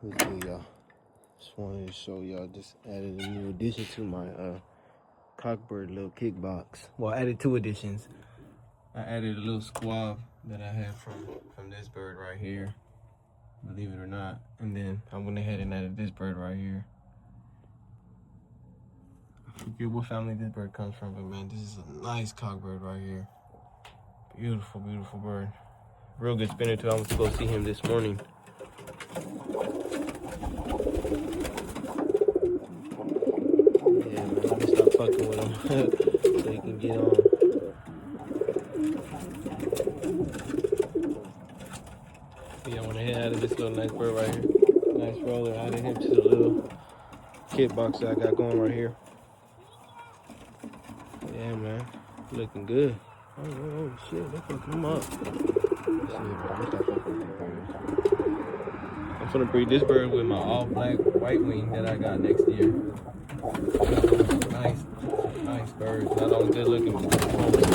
What's good, y'all? Just wanted to show y'all. Just added a new addition to my Cockbird little kick box. Well, I added 2 additions. I added a little squab that I had from this bird right here, believe it or not. And then I went ahead and added this bird right here. I forget what family this bird comes from, but man, this is a nice cockbird right here. Beautiful, beautiful bird. Real good spinner too. I went to go see him this morning. Yeah, man, let me stop fucking with him so he can get on. Yeah, I went ahead and added this little nice bird right here. Nice roller. Added him to the little kit box that I got going right here. Yeah, man, looking good. Oh shit, they fucking him up. Shit, man, stop fucking with these birds. I'm gonna breed this bird with my all black white wing that I got next year. Nice birds. Not only good looking, but